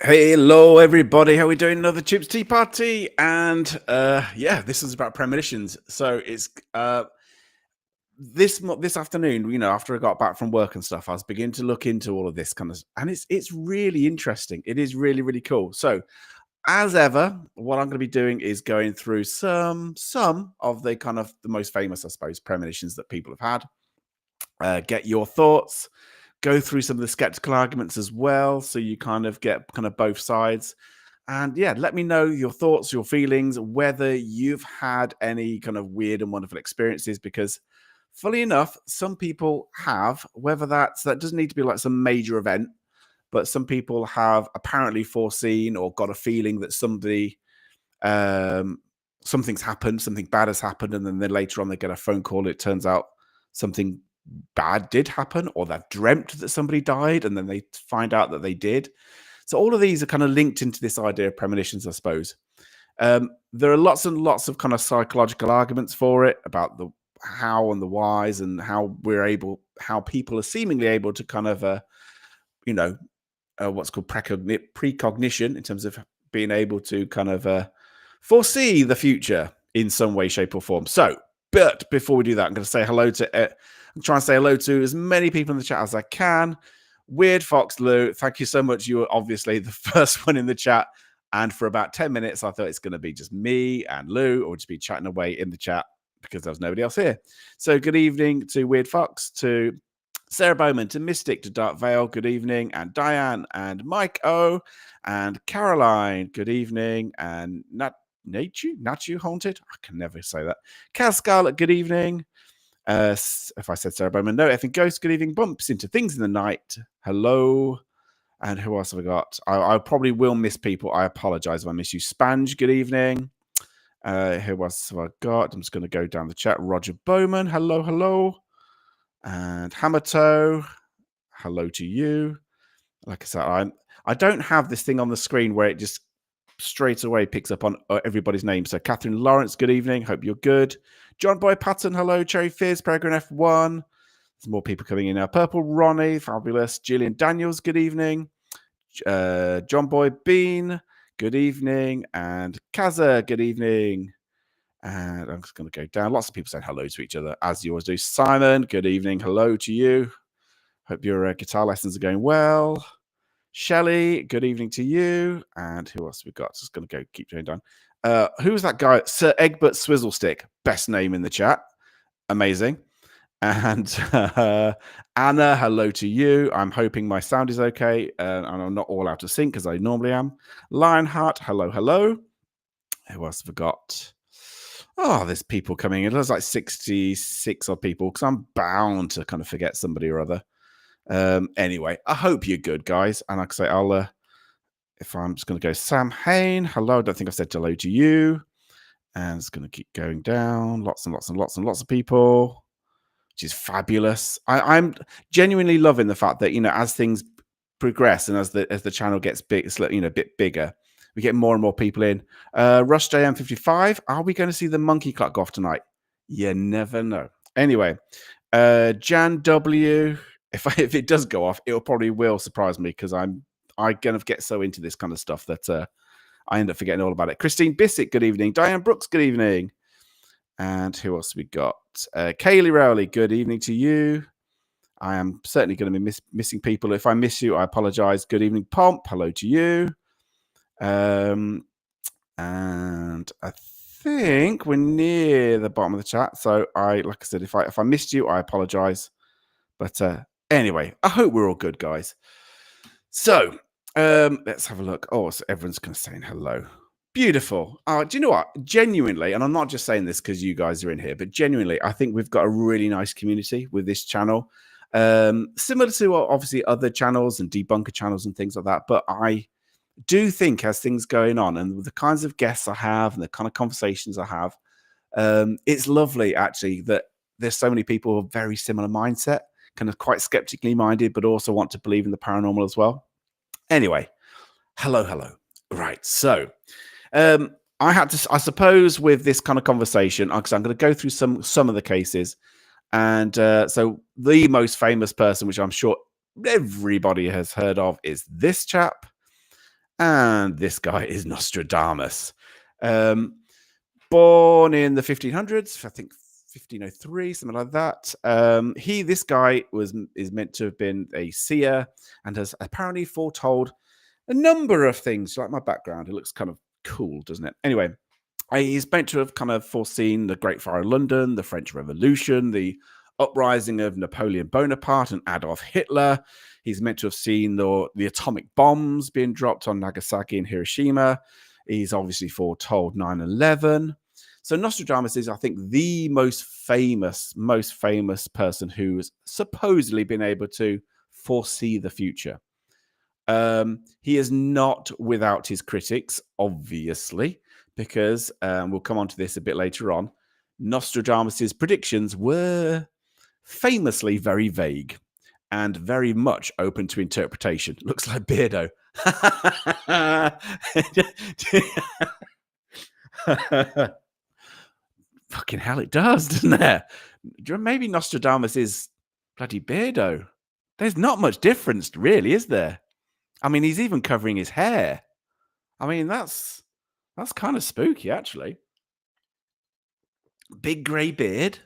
Hello, everybody. How are we doing? Another Chips Tea Party, and yeah, this is about premonitions. So it's this afternoon. After I got back from work and stuff, I was beginning to look into all of this kind of, and it's really interesting. It is really cool. So as ever, what I'm going to be doing is going through some of the kind of the most famous, I suppose, premonitions that people have had. Get your thoughts. Go through some of the skeptical arguments as well, so you kind of get kind of both sides. And yeah, let me know your thoughts, your feelings, whether you've had any kind of weird and wonderful experiences, because fully enough, some people have, whether that doesn't need to be like some major event, but some people have apparently foreseen or got a feeling that something's happened, something bad has happened, and then later on they get a phone call. It turns out something bad did happen, or they've dreamt that somebody died, and then they find out that they did. So all of these are kind of linked into this idea of premonitions, I suppose. There are lots and lots of kind of psychological arguments for it about the how and the whys, and how people are seemingly able to kind of, what's called precognition, in terms of being able to kind of foresee the future in some way, shape, or form. So, but before we do that, I'm going to say hello to. I'm trying to say hello to as many people in the chat as I can. Weird Fox Lou, thank you so much. You were obviously the first one in the chat. And for about 10 minutes, I thought it's going to be just me and Lou, or just be chatting away in the chat because there was nobody else here. So good evening to Weird Fox, to Sarah Bowman, to Mystic, to Dark Vale, good evening, and Diane, and Mike O, and Caroline, good evening, and Nachu Haunted, I can never say that. Kaz Scarlet, good evening. If I said Sarah Bowman, no. I think Ghost, good evening. Bumps into things in the night, hello. And who else have I got? I probably will miss people. I apologize if I miss you. Spange, good evening. Who else have I got? I'm just going to go down the chat. Roger Bowman, hello. And Hammertoe, hello to you. Like I said, I don't have this thing on the screen where it just straight away picks up on everybody's name. So Catherine Lawrence, good evening. Hope you're good. John Boy Patton, hello. Cherry Fizz, Peregrine F1. There's more people coming in now. Purple Ronnie, fabulous. Gillian Daniels, good evening. John Boy Bean, good evening. And Kaza, good evening. And I'm just going to go down. Lots of people saying hello to each other, as you always do. Simon, good evening. Hello to you. Hope your guitar lessons are going well. Shelley, good evening to you. And who else we got? Just going to keep going down. Who's that guy? Sir Egbert Swizzlestick. Best name in the chat. Amazing. And Anna, hello to you. I'm hoping my sound is okay. And I'm not all out of sync as I normally am. Lionheart, hello. Who else have I got? Oh, there's people coming in. There's like 66 odd people, because I'm bound to kind of forget somebody or other. Anyway, I hope you're good, guys. And like I say, I'll if I'm just going to go Sam Hain, hello. I don't think I've said hello to you. And it's going to keep going down. Lots of people, which is fabulous. I'm genuinely loving the fact that, as things progress and as the channel gets big, a bit bigger, we get more and more people in. Rush JM55, are we going to see the monkey clock go off tonight? You never know. Anyway, Jan W, if it does go off, it probably will surprise me, because I kind of get so into this kind of stuff that I end up forgetting all about it. Christine Bissett, good evening. Diane Brooks, good evening. And who else we got? Kaylee Rowley, good evening to you. I am certainly going to be missing people. If I miss you, I apologize. Good evening, Pomp. Hello to you. And I think we're near the bottom of the chat. So like I said, if I missed you, I apologize. But anyway, I hope we're all good, guys. So let's have a look. Oh, so everyone's kind of saying hello. Beautiful. Do you know what? Genuinely, and I'm not just saying this because you guys are in here, but genuinely, I think we've got a really nice community with this channel. Similar to obviously other channels and debunker channels and things like that. But I do think, as things going on, and with the kinds of guests I have and the kind of conversations I have, it's lovely actually that there's so many people who have very similar mindset, kind of quite skeptically minded, but also want to believe in the paranormal as well. Anyway, hello. Right, so I suppose with this kind of conversation, because I'm going to go through some of the cases, and so the most famous person, which I'm sure everybody has heard of, is this chap. And this guy is Nostradamus. Um, Born in the 1500s, I think 1503, something like that. This guy is meant to have been a seer and has apparently foretold a number of things. Like my background, it looks kind of cool, doesn't it? Anyway, he's meant to have kind of foreseen the Great Fire of London, the French Revolution, the uprising of Napoleon Bonaparte and Adolf Hitler. He's meant to have seen the atomic bombs being dropped on Nagasaki and Hiroshima. He's obviously foretold 9/11. So Nostradamus is, I think, the most famous person who's supposedly been able to foresee the future. He is not without his critics, obviously, because we'll come on to this a bit later on. Nostradamus's predictions were famously very vague and very much open to interpretation. Looks like Beardo. Fucking hell, it does, doesn't it? Maybe Nostradamus is bloody Beardo. There's not much difference, really, is there? I mean, he's even covering his hair. I mean, that's kind of spooky, actually. Big grey beard,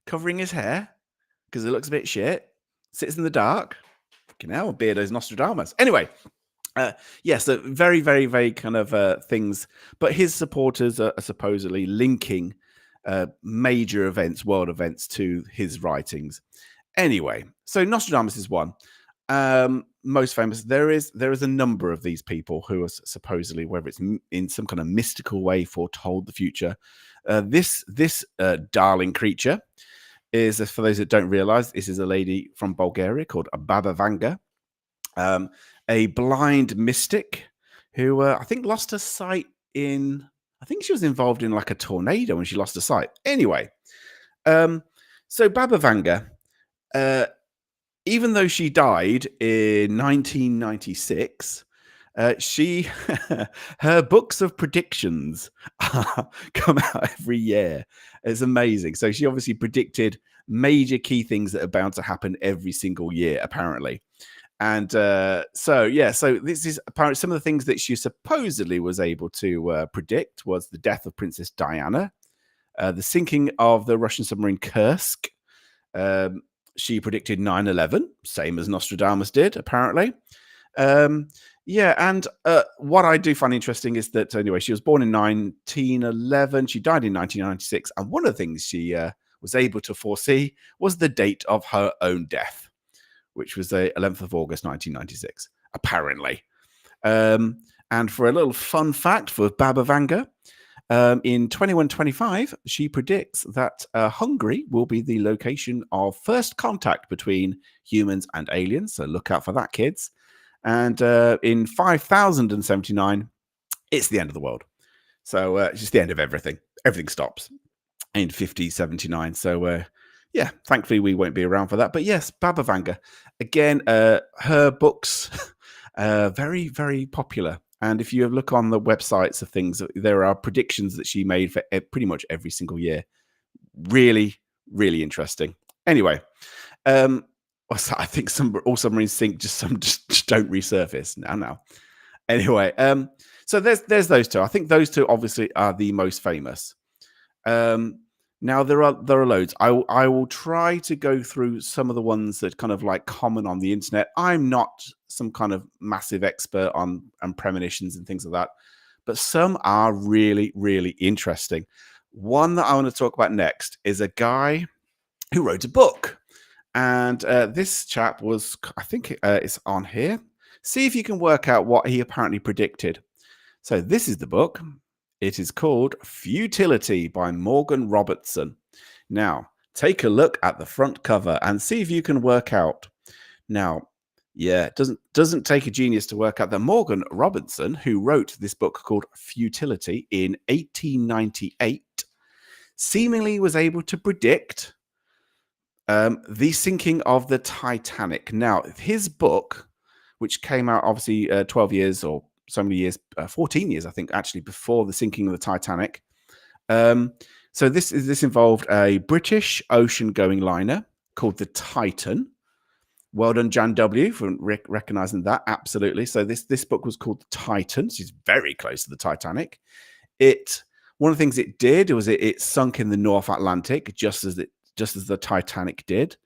covering his hair because it looks a bit shit. Sits in the dark. Fucking hell, Beardo's Nostradamus. Anyway, so very, very vague kind of things. But his supporters are supposedly linking major events, world events, to his writings. Anyway, so Nostradamus is one. Most famous. There is a number of these people who are supposedly, whether it's in some kind of mystical way, foretold the future. This darling creature is, for those that don't realize, this is a lady from Bulgaria called Baba Vanga, a blind mystic who I think lost her sight I think she was involved in like a tornado when she lost her sight. Anyway, so Baba Vanga, even though she died in 1996, her books of predictions come out every year. It's amazing. So she obviously predicted major key things that are bound to happen every single year, apparently. And so this is apparently some of the things that she supposedly was able to predict was the death of Princess Diana, the sinking of the Russian submarine Kursk. She predicted 9/11, same as Nostradamus did, apparently. And what I do find interesting is that, anyway, she was born in 1911. She died in 1996. And one of the things she was able to foresee was the date of her own death, which was the 11th of August, 1996, apparently. And for a little fun fact for Baba Vanga, in 2125, she predicts that Hungary will be the location of first contact between humans and aliens. So look out for that, kids. And in 5079, it's the end of the world. So it's just the end of everything. Everything stops in 5079. So thankfully we won't be around for that. But yes, Baba Vanga. Again, her books very, very popular. And if you look on the websites of things, there are predictions that she made for pretty much every single year. Really, really interesting. Anyway, I think all submarines sink, some just don't resurface now. Anyway, so there's those two. I think those two obviously are the most famous. Now there are loads. I will try to go through some of the ones that kind of like common on the internet. I'm not some kind of massive expert on premonitions and things like that, but some are really, really interesting. One that I want to talk about next is a guy who wrote a book, and this chap was, I think it's on here. See if you can work out what he apparently predicted. So this is the book. It is called Futility by Morgan Robertson. Now, take a look at the front cover and see if you can work out. Now, it doesn't take a genius to work out that Morgan Robertson, who wrote this book called Futility in 1898, seemingly was able to predict the sinking of the Titanic. Now, his book, which came out obviously 12 years or so many years, 14 years, I think, actually, before the sinking of the Titanic. So this involved a British ocean-going liner called the Titan, Well done, Jan W, for recognizing that. Absolutely. So this book was called The Titan. It's very close to the Titanic. One of the things it did was it sunk in the North Atlantic, just as the Titanic did.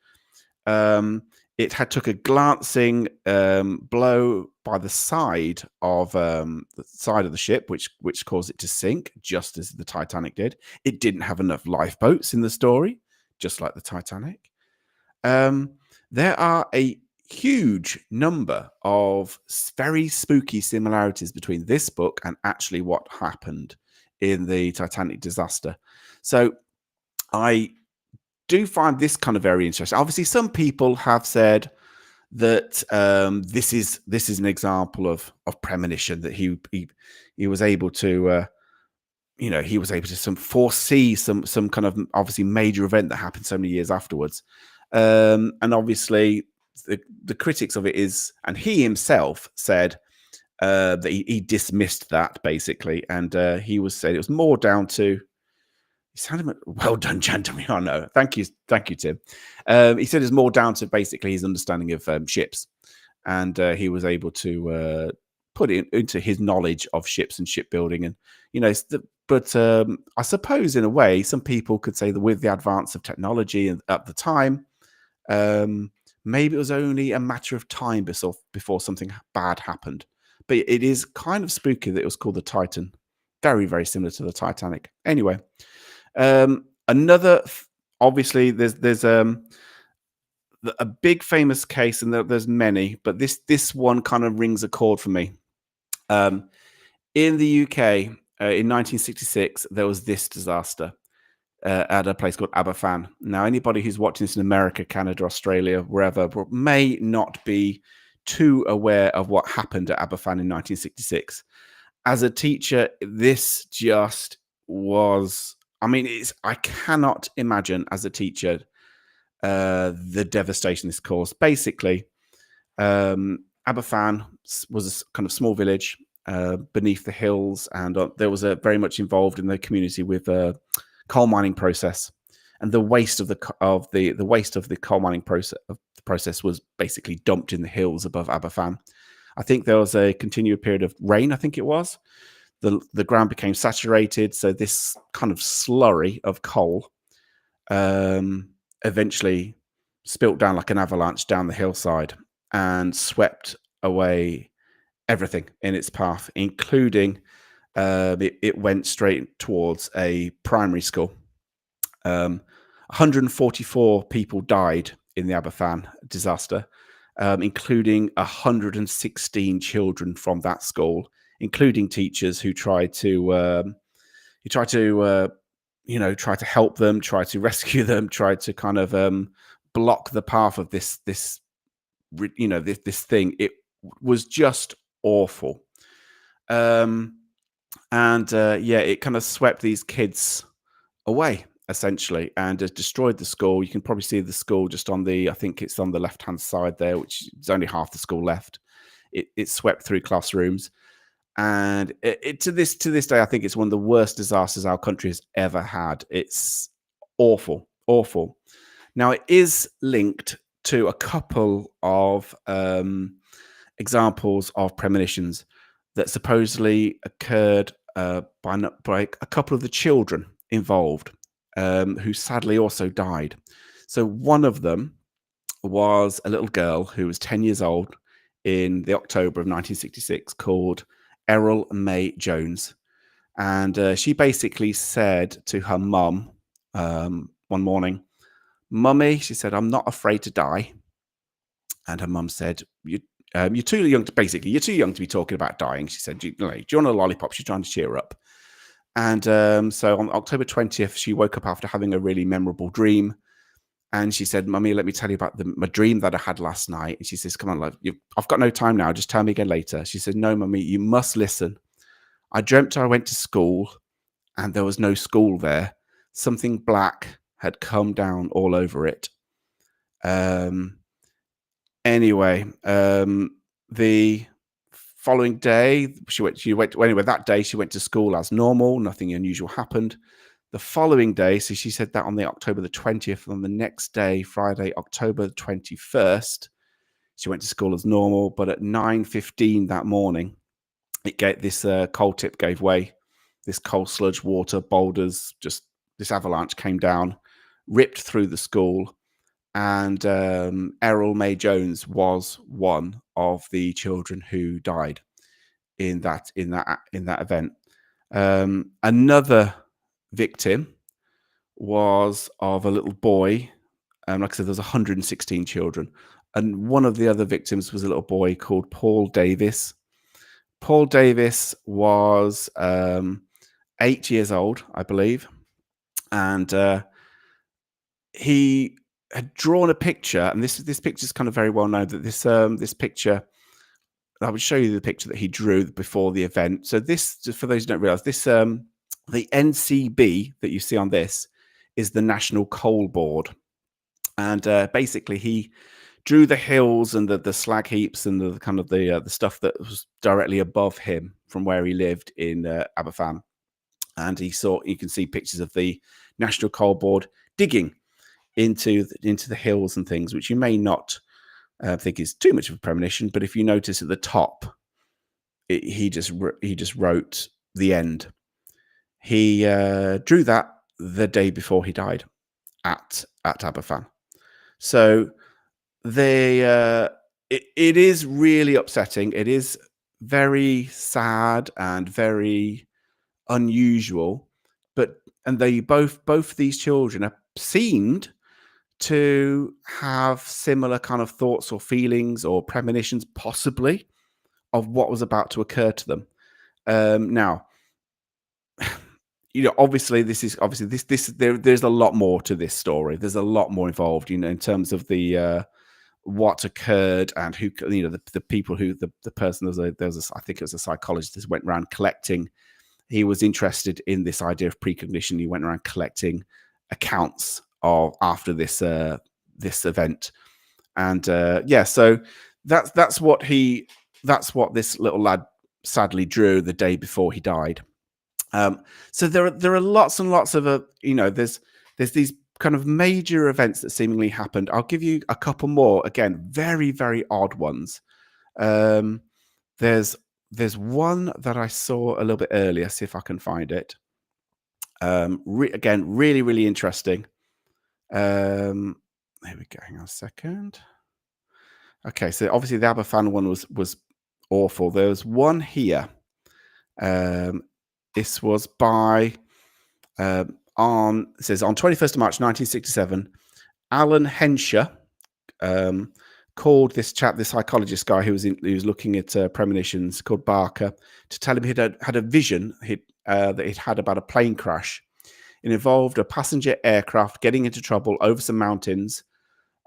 It took a glancing blow by the side of the ship, which caused it to sink, just as the Titanic did. It didn't have enough lifeboats in the story, just like the Titanic. There are a huge number of very spooky similarities between this book and actually what happened in the Titanic disaster. So I do find this kind of very interesting. Obviously, some people have said that this is an example of premonition, that he was able to he was able to foresee some kind of obviously major event that happened so many years afterwards. And obviously the critics of it and he himself said that he dismissed that basically, and he said it was more down to, he sounded well done, Jantam. Oh no, thank you, Tim. He said it's more down to basically his understanding of ships, and he was able to put it into his knowledge of ships and shipbuilding, and but I suppose in a way, some people could say that with the advance of technology at the time, maybe it was only a matter of time before something bad happened. But it is kind of spooky that it was called the Titan. Very, very similar to the Titanic. Anyway, obviously there's a big famous case, and there's many, but this one kind of rings a chord for me. In the UK, in 1966, there was this disaster at a place called Aberfan. Now, anybody who's watching this in America, Canada, Australia, wherever, may not be too aware of what happened at Aberfan in 1966. As a teacher, this just was, I cannot imagine as a teacher the devastation this caused. Basically, Aberfan was a kind of small village beneath the hills, and there was very much involved in the community with coal mining process, and the waste of the coal mining process was basically dumped in the hills above Aberfan. I think there was a continued period of rain. I think it was the ground became saturated, so this kind of slurry of coal eventually spilt down like an avalanche down the hillside and swept away everything in its path, including it went straight towards a primary school. 144 people died in the Aberfan disaster, including 116 children from that school, including teachers who tried to help them, try to rescue them, tried to kind of block the path of this thing. It was just awful. It kind of swept these kids away essentially and has destroyed the school. You can probably see the school just I think it's on the left-hand side there, which is only half the school left. It swept through classrooms, and to this day, I think it's one of the worst disasters our country has ever had. It's awful. Now, it is linked to a couple of examples of premonitions that supposedly occurred by a couple of the children involved, who sadly also died. So one of them was a little girl who was 10 years old in the October of 1966 called Errol May Jones. And she basically said to her mum one morning, "Mummy," she said, "I'm not afraid to die." And her mum said, you're too young to be talking about dying. She said, do you want a lollipop? She's trying to cheer her up. And so on October 20th, she woke up after having a really memorable dream. And she said, "Mummy, let me tell you about my dream that I had last night." And she says, "Come on, love, I've got no time now. Just tell me again later." She said, "No, Mummy, you must listen. I dreamt I went to school and there was no school there. Something black had come down all over it." Anyway, the following day, that day she went to school as normal. Nothing unusual happened. The following day, so she said that on the October the 20th, on the next day, Friday, October the 21st, She went to school as normal, but at 9:15 that morning, this coal tip gave way. This coal sludge, water, boulders, just this avalanche came down, ripped through the school, and Errol May Jones was one of the children who died in that event. Another victim was of a little boy. Like I said, there's 116 children, and one of the other victims was a little boy called Paul Davis. Paul Davis was 8 years old, I believe, and he had drawn a picture, and this picture is kind of very well known. That this picture, I would show you the picture that he drew before the event. So this, for those who don't realize, this the NCB that you see on this is the National Coal Board, and basically he drew the hills and the slag heaps and the kind of the stuff that was directly above him from where he lived in Aberfan. And you can see pictures of the National Coal Board digging into the hills and things, which you may not think is too much of a premonition. But if you notice at the top, he just wrote the end. He drew that the day before he died at Aberfan. So it is really upsetting. It is very sad and very unusual, and they both these children seemed to have similar kind of thoughts or feelings or premonitions, possibly, of what was about to occur to them. Now, obviously there's a lot more to this story. There's a lot more involved, in terms of the what occurred and who, the people who the person, there was I think it was a psychologist that went around collecting. He was interested in this idea of precognition. He went around collecting accounts of after this event, and so that's what this little lad sadly drew the day before he died. So there are lots and lots of there's these kind of major events that seemingly happened. I'll give you a couple more, again, very, very odd ones. There's one that I saw a little bit earlier. See if I can find it. Again, really, really interesting. There we go. Hang on a second. Okay, so obviously the Aberfan one was awful. There was one here. This was by it says on 21st of March 1967, Alan Hensher called this chap, this psychologist guy who was looking at premonitions, called Barker, to tell him he'd had a vision that he'd had about a plane crash. It involved a passenger aircraft getting into trouble over some mountains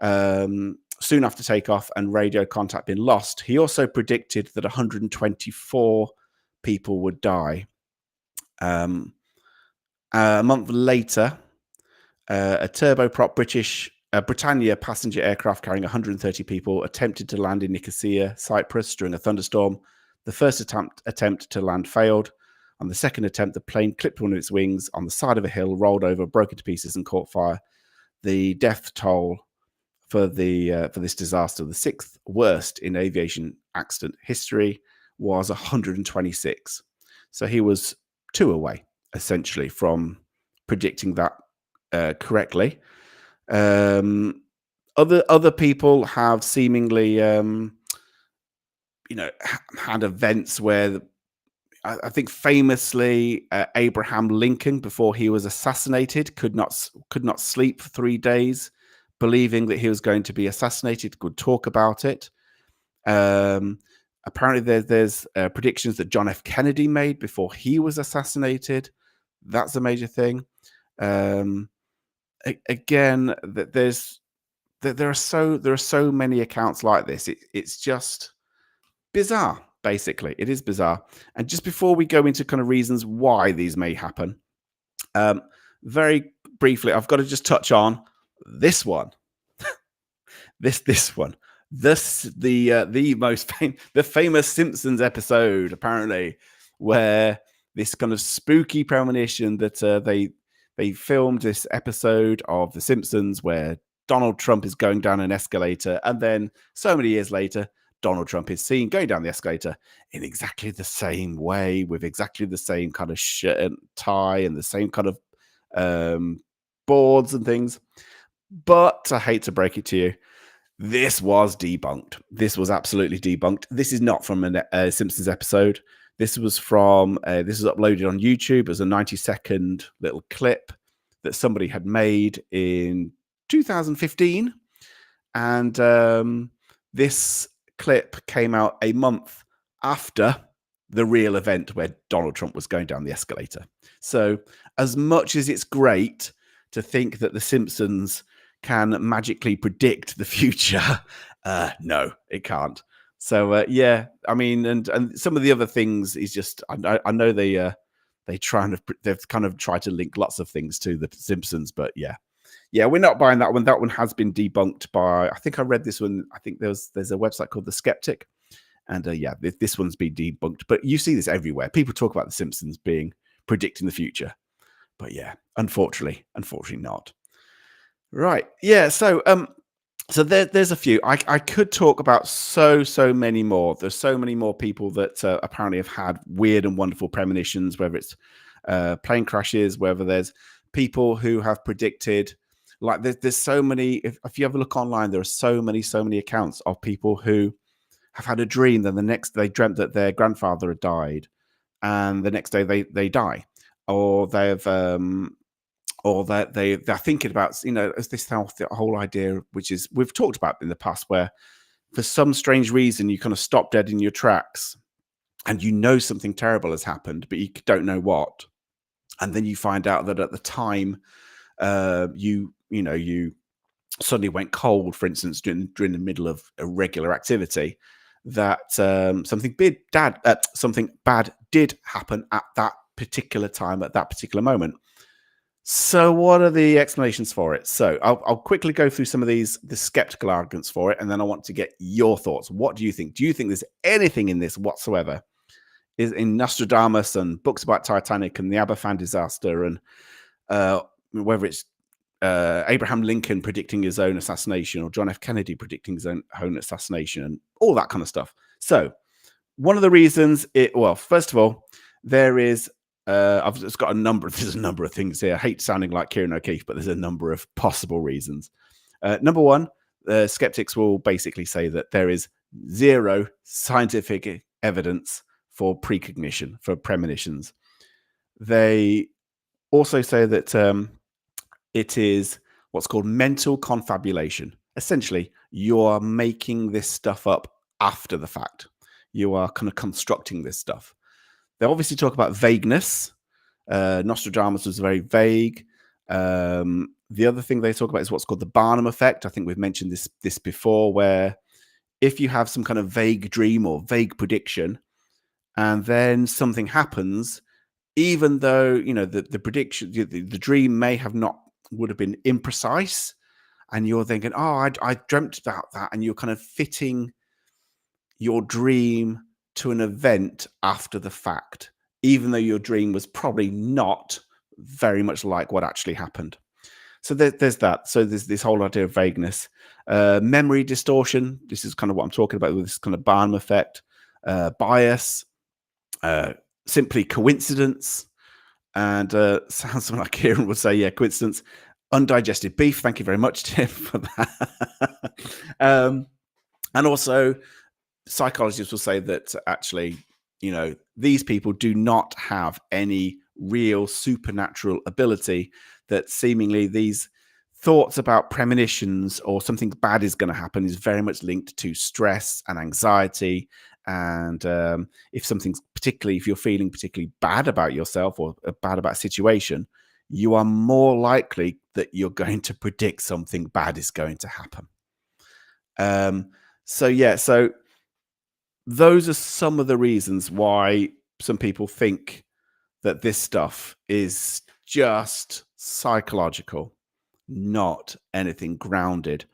soon after takeoff and radio contact being lost. He also predicted that 124 people would die. A month later, a turboprop Britannia passenger aircraft carrying 130 people attempted to land in Nicosia, Cyprus during a thunderstorm. The first attempt to land failed. On the second attempt, the plane clipped one of its wings on the side of a hill, rolled over, broke into pieces, and caught fire. The death toll for this disaster, the sixth worst in aviation accident history, was 126. So he was 2 away, essentially, from predicting that correctly. Other people have seemingly, had events where, I think famously, Abraham Lincoln, before he was assassinated, could not sleep for 3 days, believing that he was going to be assassinated. Could talk about it. Apparently, there's predictions that John F. Kennedy made before he was assassinated. That's a major thing. Again, there are so many accounts like this. It's just bizarre. Basically, it is bizarre. And just before we go into kind of reasons why these may happen, very briefly, I've got to just touch on this one. this one. The famous Simpsons episode, apparently, where this kind of spooky premonition that they filmed this episode of The Simpsons where Donald Trump is going down an escalator, and then so many years later, Donald Trump is seen going down the escalator in exactly the same way, with exactly the same kind of shirt and tie and the same kind of boards and things. But I hate to break it to you, this was debunked. This was absolutely debunked. This is not from a Simpsons episode. This was from, this is uploaded on YouTube. It was a 90-second little clip that somebody had made in 2015. And this clip came out a month after the real event where Donald Trump was going down the escalator. So as much as it's great to think that the Simpsons can magically predict the future, no, it can't. So yeah, I mean, and some of the other things is just, I know they've kind of tried to link lots of things to the Simpsons, but yeah, we're not buying that one. That one has been debunked by, I think I read this one. I think there's a website called The Skeptic, and yeah, this one's been debunked. But you see this everywhere. People talk about the Simpsons being predicting the future, but yeah, unfortunately not. Right. Yeah. So there's a few. I could talk about so many more. There's so many more people that apparently have had weird and wonderful premonitions, whether it's plane crashes, whether there's people who have predicted, like there's so many. If you ever look online, there are so many accounts of people who have had a dream, then the next they dreamt that their grandfather had died, and the next day they die, or they've or that they're thinking about, as this whole idea, which is we've talked about in the past, where for some strange reason you kind of stop dead in your tracks, and something terrible has happened, but you don't know what, and then you find out that at the time, you suddenly went cold, for instance, during the middle of a regular activity, that something bad did happen at that particular time, at that particular moment. So what are the explanations for it? So I'll quickly go through some of the skeptical arguments for it, and then I want to get your thoughts. What do you think? Do you think there's anything in this whatsoever? Is in Nostradamus and books about Titanic and the Aberfan disaster, and whether it's Abraham Lincoln predicting his own assassination, or John F. Kennedy predicting his own assassination, and all that kind of stuff. So one of the reasons first of all, there is I've just got there's a number of things here. I hate sounding like Kieran O'Keefe, but there's a number of possible reasons. Number one, skeptics will basically say that there is zero scientific evidence for precognition, for premonitions. They also say that it is what's called mental confabulation. Essentially, you are making this stuff up after the fact. You are kind of constructing this stuff. They obviously talk about vagueness. Nostradamus was very vague. The other thing they talk about is what's called the Barnum effect. I think we've mentioned this before, where if you have some kind of vague dream or vague prediction, and then something happens, even though the prediction, the dream would have been imprecise, and you're thinking, oh, I dreamt about that, and you're kind of fitting your dream to an event after the fact, even though your dream was probably not very much like what actually happened. So there's that. So there's this whole idea of vagueness, memory distortion. This is kind of what I'm talking about with this kind of Barnum effect, bias, simply coincidence, and sounds something like Kieran would say, yeah, coincidence. Undigested beef. Thank you very much, Tim, for that. And also, psychologists will say that actually, these people do not have any real supernatural ability, that seemingly these thoughts about premonitions or something bad is going to happen is very much linked to stress and anxiety. And if you're feeling particularly bad about yourself or bad about a situation, you are more likely that you're going to predict something bad is going to happen. So those are some of the reasons why some people think that this stuff is just psychological, not anything grounded.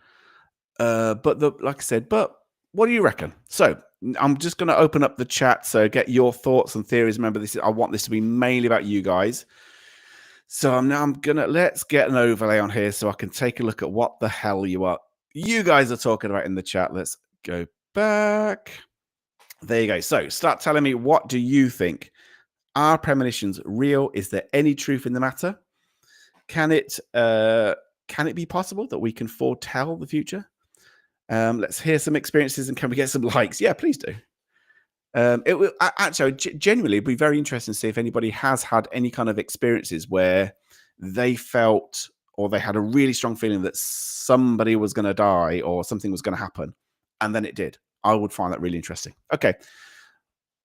But like I said, but what do you reckon? So I'm just going to open up the chat. So get your thoughts and theories. Remember, I want this to be mainly about you guys. So let's get an overlay on here so I can take a look at what the hell you guys are talking about in the chat. Let's go back. There you go. So start telling me, what do you think? Are premonitions real? Is there any truth in the matter? Can it be possible that we can foretell the future? Let's hear some experiences, and can we get some likes? Yeah, please do. It will actually genuinely be very interesting to see if anybody has had any kind of experiences where they felt, or they had a really strong feeling that somebody was going to die or something was going to happen, and then it did. I would find that really interesting. Okay.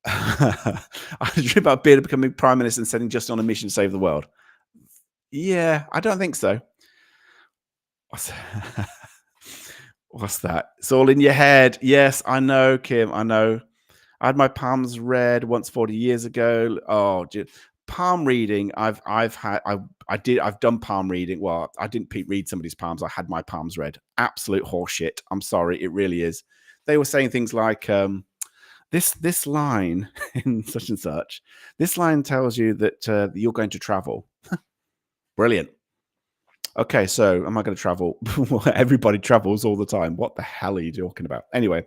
I dream about Beard becoming prime minister and sending Justin on a mission to save the world. Yeah, I don't think so. What's that? It's all in your head. Yes, I know, Kim. I know. I had my palms read once 40 years ago. Oh, palm reading. I've done palm reading. Well, I didn't read somebody's palms. I had my palms read. Absolute horseshit. I'm sorry, it really is. They were saying things like this line in such and such. This line tells you that you're going to travel. Brilliant. Okay, so am I going to travel? Everybody travels all the time. What the hell are you talking about? Anyway,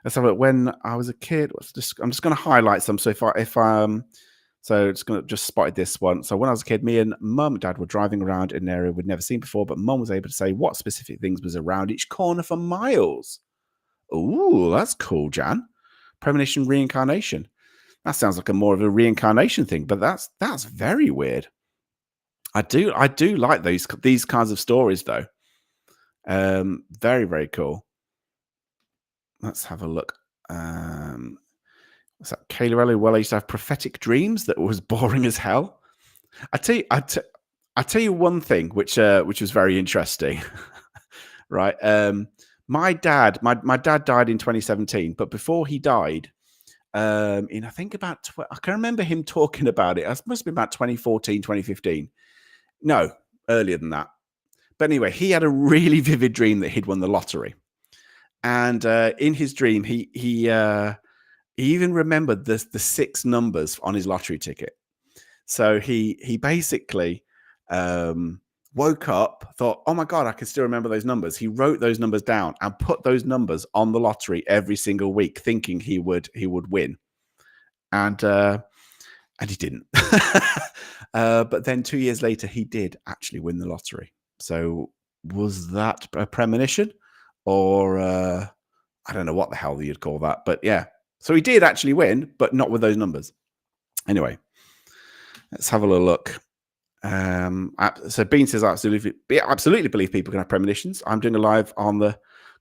let's have it. When I was a kid, I'm just going to highlight some. So so it's going to just spotted this one. So when I was a kid, me and mum and dad were driving around in an area we'd never seen before, but mum was able to say what specific things was around each corner for miles. Ooh, that's cool, Jan. Premonition reincarnation. That sounds like more of a reincarnation thing, but that's very weird. I do like these kinds of stories though. Very, very cool. Let's have a look. What's that? Kayla, well, I used to have prophetic dreams that was boring as hell. I tell you one thing which was very interesting. Right. My dad died in 2017, but before he died, in I think about I can remember him talking about it. It must have been about 2014, 2015. No, earlier than that. But anyway, he had a really vivid dream that he'd won the lottery. And in his dream, he even remembered the 6 numbers on his lottery ticket. So he basically woke up, thought, "Oh my God, I can still remember those numbers." He wrote those numbers down and put those numbers on the lottery every single week, thinking he would win. And he didn't. But then 2 years later, he did actually win the lottery. So was that a premonition? Or I don't know what the hell you'd call that. But yeah. So he did actually win, but not with those numbers. Anyway, let's have a little look. So Bean says, absolutely believe people can have premonitions. I'm doing a live on the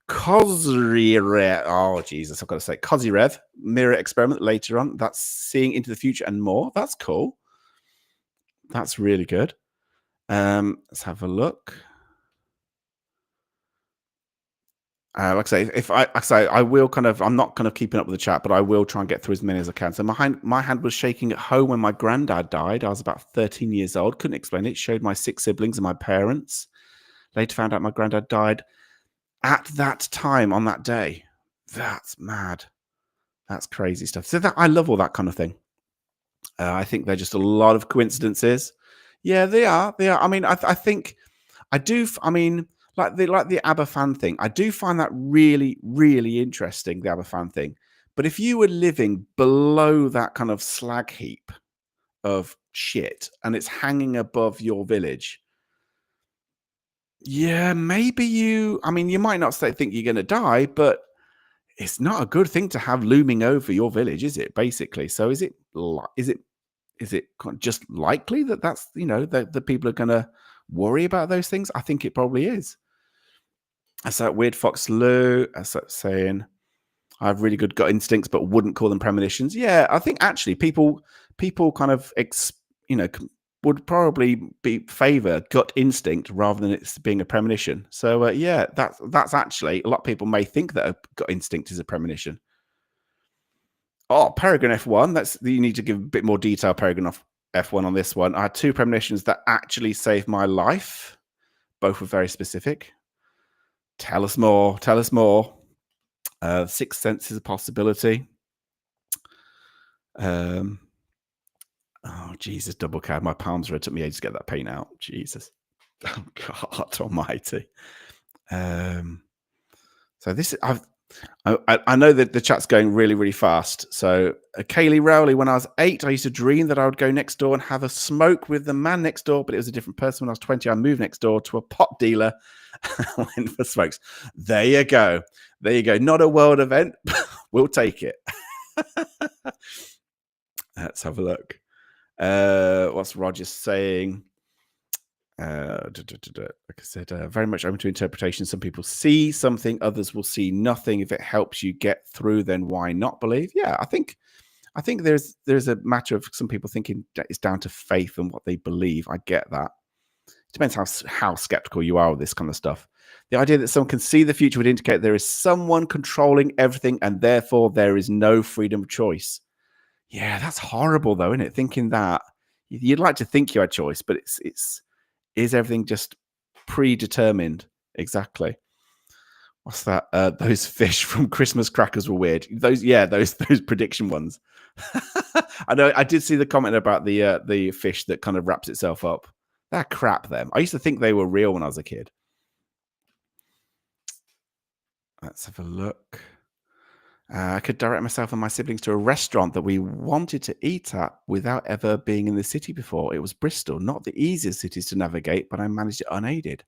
Kozyrev. Oh, Jesus, I've got to say Kozyrev mirror experiment later on. That's seeing into the future and more. That's cool. That's really good. Let's have a look. Like I say, I will I'm not kind of keeping up with the chat, but I will try and get through as many as I can. So my hand was shaking at home when my granddad died. I was about 13 years old. Couldn't explain it. Showed my 6 siblings and my parents. Later found out my granddad died at that time on that day. That's mad. That's crazy stuff. So I love all that kind of thing. I think they're just a lot of coincidences. Yeah, they are. I mean, I think I do. I mean, like the Aberfan thing, I do find that really, really interesting, the Aberfan thing. But if you were living below that kind of slag heap of shit and it's hanging above your village, yeah, maybe you might not think you're going to die, but it's not a good thing to have looming over your village, is it? Basically. So is it just likely that's, the people are going to worry about those things? I think it probably is. That's that weird Fox Lou. That's that saying, I have really good gut instincts, but wouldn't call them premonitions. Yeah, I think actually people kind of, would probably favor gut instinct rather than it's being a premonition. So yeah, that's actually, a lot of people may think that a gut instinct is a premonition. Oh, Peregrine F1. You need to give a bit more detail, Peregrine F1, on this one. I had 2 premonitions that actually saved my life. Both were very specific. Tell us more. Tell us more. Sixth sense is a possibility. Oh, Jesus, double cab. My palms red. Took me ages to get that paint out. Jesus. Oh, God almighty. So this is, I know that the chat's going really, really fast. So Kaylee Rowley, when I was 8, I used to dream that I would go next door and have a smoke with the man next door, but it was a different person. When I was 20, I moved next door to a pot dealer and went for smokes. There you go. There you go. Not a world event. We'll take it. Let's have a look. What's Roger saying? Like I said, very much open to interpretation. Some people see something, others will see nothing. If it helps you get through, then why not believe? Yeah, I think there's a matter of some people thinking that it's down to faith and what they believe. I get that. It depends how skeptical you are with this kind of stuff. The idea that someone can see the future would indicate there is someone controlling everything, and therefore there is no freedom of choice. Yeah, that's horrible, though, isn't it? Thinking that you'd like to think you had choice, but is everything just predetermined? Exactly. What's that? Those fish from Christmas crackers were weird. Those prediction ones. I know. I did see the comment about the fish that kind of wraps itself up. They're crap. Them. I used to think they were real when I was a kid. Let's have a look. I could direct myself and my siblings to a restaurant that we wanted to eat at without ever being in the city before. It was Bristol, not the easiest cities to navigate, but I managed it unaided.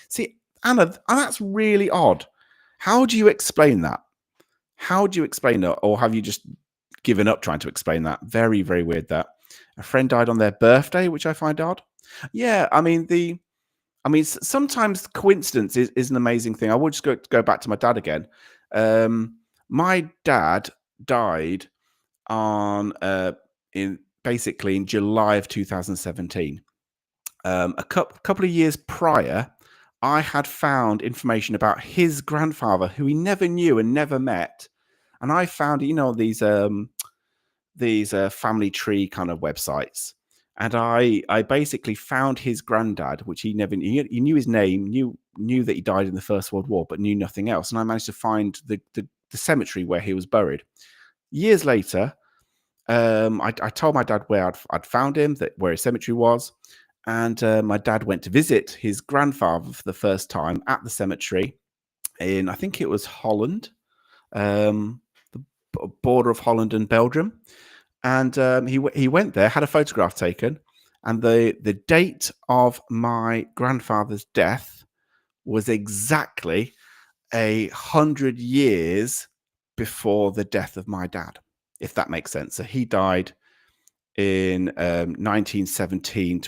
See, Anna, that's really odd. How do you explain that? How do you explain that? Or have you just given up trying to explain that? Very, very weird that. A friend died on their birthday, which I find odd. Yeah, I mean, sometimes coincidence is an amazing thing. I will just go back to my dad again. My dad died in July of 2017. A couple of years prior, I had found information about his grandfather, who he never knew and never met. And I found, these family tree kind of websites. And I basically found his granddad, which he never knew. He knew his name, knew that he died in the First World War, but knew nothing else. And I managed to find the cemetery where he was buried. Years later, I told my dad where I'd found him, where his cemetery was. And my dad went to visit his grandfather for the first time at the cemetery in, I think it was Holland, the border of Holland and Belgium. And he went there, had a photograph taken, and the date of my grandfather's death was exactly 100 years before the death of my dad, if that makes sense. So he died in 1917, in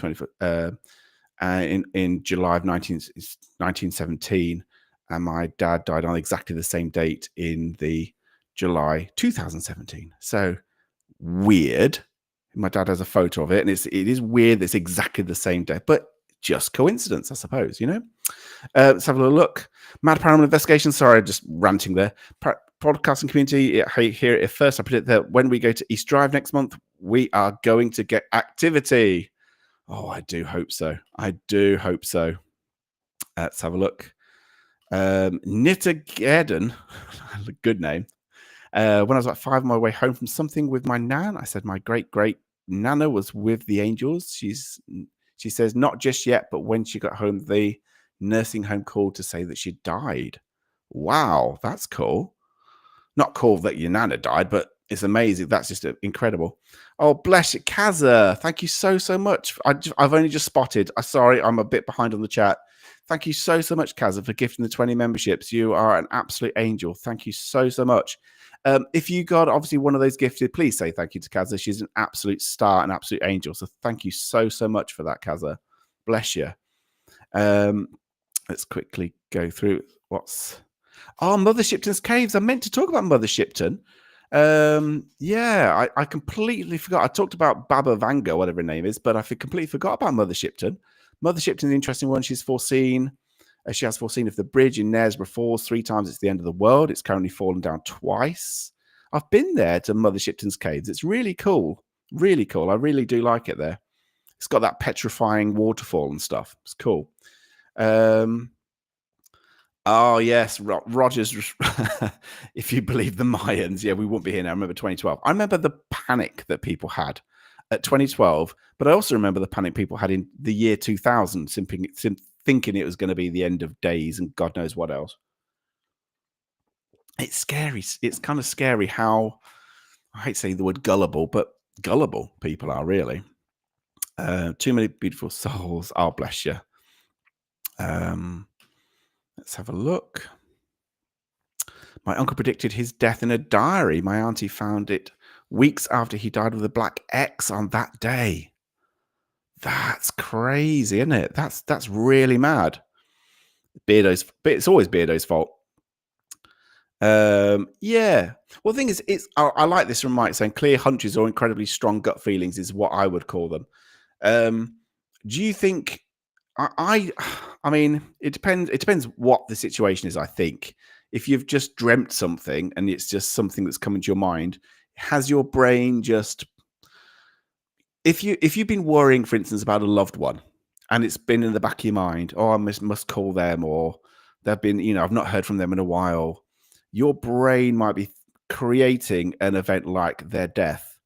July of 1917, and my dad died on exactly the same date in the July 2017. So weird. My dad has a photo of it, and it is weird. It's exactly the same day, but just coincidence, I suppose. Let's have a little look. Mad Paranormal Investigation. Sorry, just ranting there. Podcasting community here at first. I predict that when we go to East Drive next month, we are going to get activity. Oh, I do hope so. Let's have a look. Nitageddon, good name. When I was about 5 on my way home from something with my nan, I said my great nana was with the angels. She says not just yet, but when she got home, the nursing home called to say that she died. Wow, that's cool. Not cool that your nana died, but it's amazing. That's just incredible. Oh, bless you, Kaza. Thank you so much. I've only just spotted. Sorry, I'm a bit behind on the chat. Thank you so much, Kaza, for gifting the 20 memberships. You are an absolute angel. Thank you so much. If you got obviously one of those gifted, please say thank you to Kaza. She's an absolute star, an absolute angel. So thank you so much for that, Kaza. Bless you. Let's quickly go through Mother Shipton's Caves. I meant to talk about Mother Shipton. I completely forgot. I talked about Baba Vanga, whatever her name is, but I completely forgot about Mother Shipton. Mother Shipton's an interesting one. She's foreseen. She has foreseen if the bridge in Knaresborough falls 3 times, it's the end of the world. It's currently fallen down twice. I've been there to Mother Shipton's Caves. It's really cool. Really cool. I really do like it there. It's got that petrifying waterfall and stuff. It's cool. Oh, yes. Rogers, if you believe the Mayans, yeah, we wouldn't be here now. I remember 2012. I remember the panic that people had at 2012. But I also remember the panic people had in the year 2000, thinking it was going to be the end of days and God knows what else. It's scary. It's kind of scary how, I hate saying the word gullible, but gullible people are really. Too many beautiful souls. Oh, bless you. Let's have a look. My uncle predicted his death in a diary. My auntie found it weeks after he died with a black X on that day. That's crazy, isn't it? That's really mad. Beardo's, but it's always Beardo's fault. Yeah. Well, the thing is, I like this from Mike saying clear hunches or incredibly strong gut feelings is what I would call them. Do you think? I mean, it depends. It depends what the situation is. I think if you've just dreamt something and it's just something that's come into your mind, has your brain just if you've been worrying, for instance, about a loved one, and it's been in the back of your mind, oh, I must call them, or they've been, I've not heard from them in a while. Your brain might be creating an event like their death.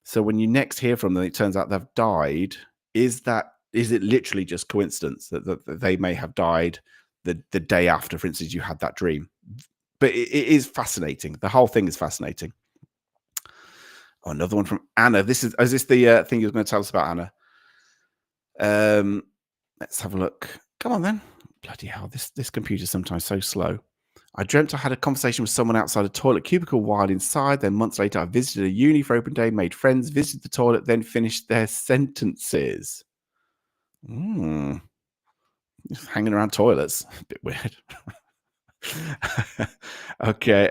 So when you next hear from them, it turns out they've died. Is it literally just coincidence that they may have died the day after, for instance, you had that dream? But it is fascinating. The whole thing is fascinating. Oh, another one from Anna. Is this the thing you were going to tell us about, Anna? Let's have a look. Come on then. Bloody hell, this computer's sometimes so slow. I dreamt I had a conversation with someone outside a toilet cubicle while inside. Then months later, I visited a uni for open day, made friends, visited the toilet, then finished their sentences. Just hanging around toilets. A bit weird. Okay.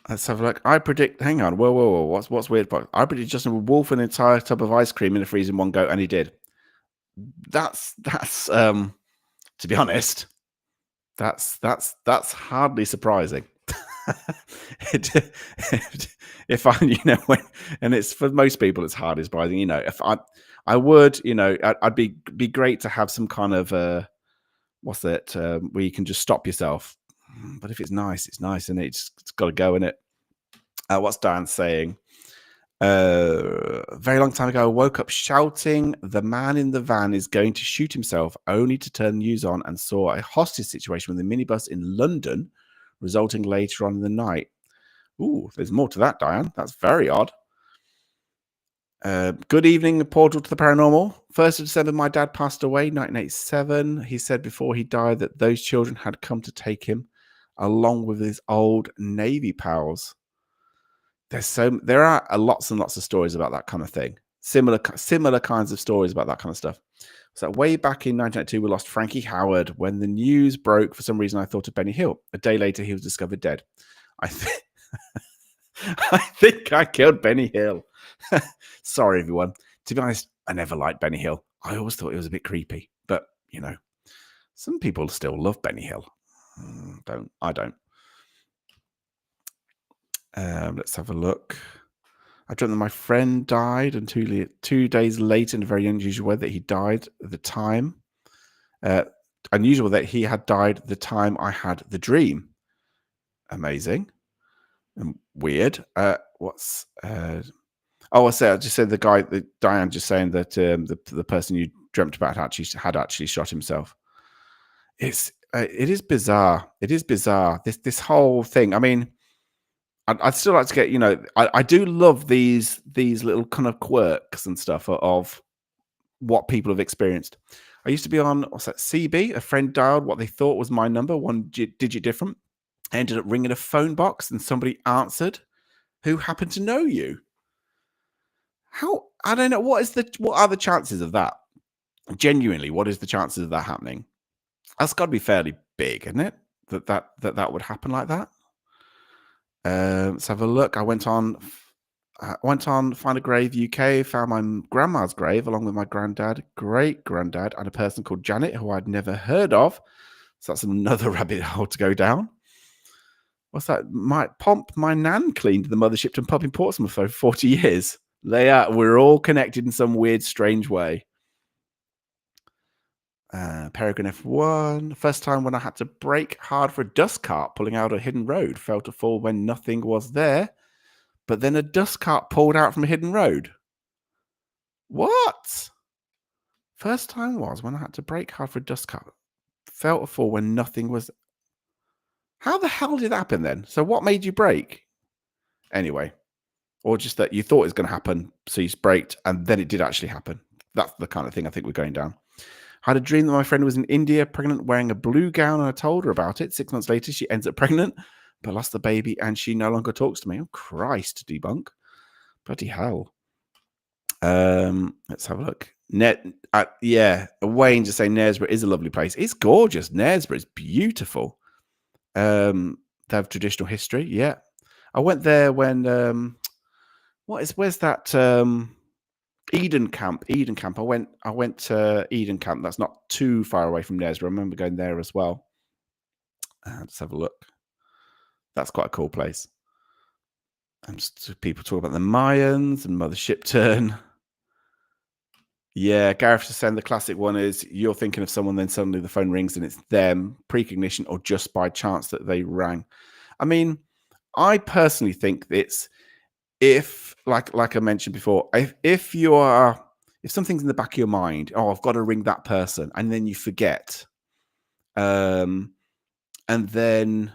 Let's have a look. I predict. Hang on. Whoa. What's weird? I predict Justin would wolf an entire tub of ice cream in a freeze in one go, and he did. That's to be honest, that's hardly surprising. If I, when, and it's for most people, it's hardly surprising. If I would, I'd be great to have some kind of what's that where you can just stop yourself. But if it's nice, it's nice, and it's got to go in it. What's Dan saying? A very long time ago, I woke up shouting, "The man in the van is going to shoot himself," only to turn the news on and saw a hostage situation with a minibus in London, resulting later on in the night. Ooh, there's more to that, Diane. That's very odd. Good evening, portal to the paranormal. 1st of December, my dad passed away, 1987. He said before he died that those children had come to take him, along with his old Navy pals. There are lots and lots of stories about that kind of thing. Similar kinds of stories about that kind of stuff. So way back in 1992, we lost Frankie Howard. When the news broke, for some reason, I thought of Benny Hill. A day later, he was discovered dead. I think I killed Benny Hill. Sorry, everyone. To be honest, I never liked Benny Hill. I always thought it was a bit creepy. But, some people still love Benny Hill. I don't. Let's have a look. I dreamt that my friend died, and 2 days later, in a very unusual way, that he died at the time. Unusual that he had died the time I had the dream. Amazing and weird. I just said Diane just saying that the person you dreamt about had actually shot himself. It is bizarre. It is bizarre. This whole thing. I mean, I'd still like to get, I do love these little kind of quirks and stuff of what people have experienced. I used to be on, what's that, CB? A friend dialed what they thought was my number, one digit different. I ended up ringing a phone box and somebody answered who happened to know you. How? I don't know. What are the chances of that? Genuinely, what is the chances of that happening? That's got to be fairly big, isn't it? That would happen like that. Let's have a look. I went on Find a Grave UK, found my grandma's grave along with my granddad, great granddad, and a person called Janet who I'd never heard of. So that's another rabbit hole to go down. What's that? My nan cleaned the mothership and pub in Portsmouth for 40 years. We're all connected in some weird, strange way. Peregrine F1. First time when I had to brake hard for a dust cart pulling out a hidden road. Fell to fall when nothing was there. but then a dust cart pulled out from a hidden road. What? First time was when I had to brake hard for a dust cart. Felt a fall when nothing was. How the hell did that happen then? So what made you brake? Anyway, or just that you thought it was going to happen, so you braked, and then it did actually happen. That's the kind of thing I think we're going down. I had a dream that my friend was in India, pregnant, wearing a blue gown, and I told her about it. 6 months later, she ends up pregnant, but lost the baby, and she no longer talks to me. Oh, Christ, debunk. Bloody hell. Let's have a look. Wayne just saying Knaresborough is a lovely place. It's gorgeous. Knaresborough is beautiful. They have traditional history. Yeah, I went there when where's that Eden Camp? Eden Camp. I went to Eden Camp. That's not too far away from Knaresborough. I remember going there as well. Let's have a look. That's quite a cool place. And people talk about the Mayans and Mother Shipton. Yeah, Gareth is saying the classic one is you're thinking of someone, then suddenly the phone rings and it's them, precognition, or just by chance that they rang. I mean, I personally think it's if, like I mentioned before, if something's in the back of your mind, oh, I've got to ring that person, and then you forget, and then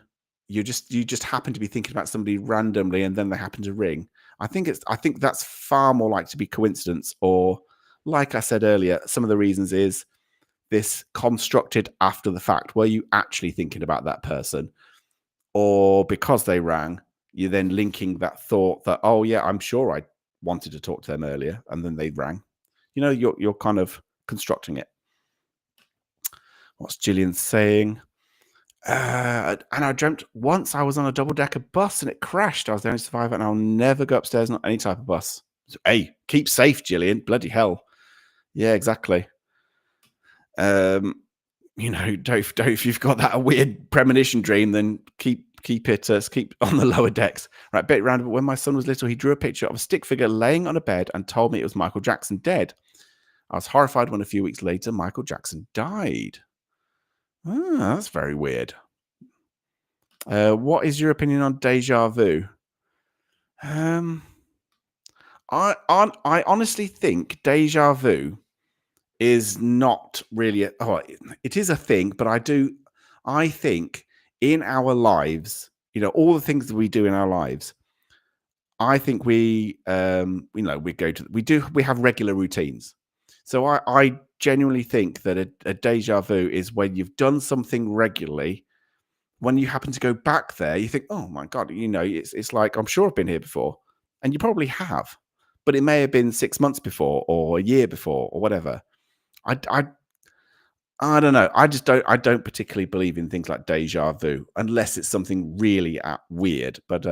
you just happen to be thinking about somebody randomly, and then they happen to ring. I think that's far more likely to be coincidence, or like I said earlier, some of the reasons is this constructed after the fact. Were you actually thinking about that person, or because they rang, you're then linking that thought that, oh yeah, I'm sure I wanted to talk to them earlier, and then they rang. You know, you're kind of constructing it. What's Gillian saying? And I dreamt once I was on a double-decker bus and it crashed. I was the only survivor, and I'll never go upstairs on any type of bus. So, hey, keep safe, Gillian. Bloody hell. Yeah, exactly. Don't if you've got that weird premonition dream, then keep on the lower decks. Right, bit random. When my son was little, he drew a picture of a stick figure laying on a bed and told me it was Michael Jackson dead. I was horrified when a few weeks later Michael Jackson died. That's very weird. What is your opinion on deja vu? I honestly think deja vu is not really it is a thing, but I think in our lives, all the things that we do in our lives, I think we have regular routines. So I genuinely think that a deja vu is when you've done something regularly. When you happen to go back there, you think, oh my God, it's like, I'm sure I've been here before. And you probably have, but it may have been 6 months before or a year before or whatever. I don't know. I don't particularly believe in things like deja vu unless it's something really weird. But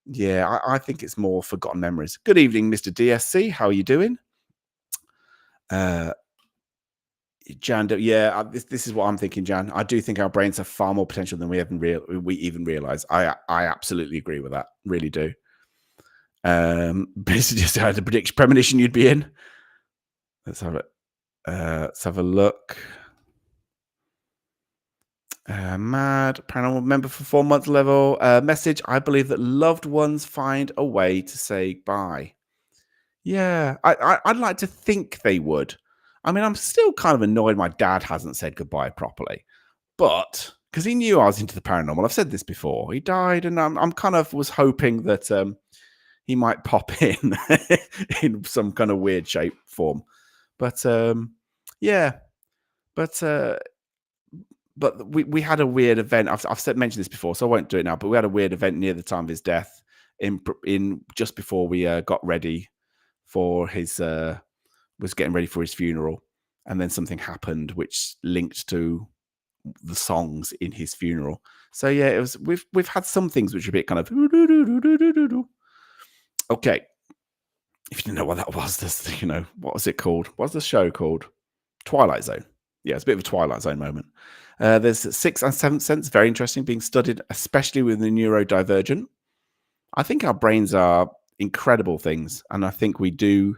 yeah, I think it's more forgotten memories. Good evening, Mr. DSC. How are you doing? Jan, yeah, this is what I'm thinking, Jan. I do think our brains have far more potential than we even realize. I absolutely agree with that. Really do. Basically, just had to predict premonition you'd be in. Let's have a look. Mad paranormal member for 4 months level. Message: I believe that loved ones find a way to say bye. Yeah, I'd like to think they would. I mean, I'm still kind of annoyed my dad hasn't said goodbye properly, but because he knew I was into the paranormal. I've said this before. He died, and I'm kind of was hoping that he might pop in in some kind of weird shape form. But yeah, but we had a weird event. I've mentioned this before, so I won't do it now. But we had a weird event near the time of his death, in just before we got ready for his was getting ready for his funeral, and then something happened which linked to the songs in his funeral. So yeah, it was. We've had some things which are a bit kind of okay. If you didn't know what that was, what was it called? What's the show called? Twilight Zone. Yeah, it's a bit of a Twilight Zone moment. There's sixth and seventh sense, very interesting, being studied, especially with the neurodivergent. I think our brains are incredible things, and I think we do.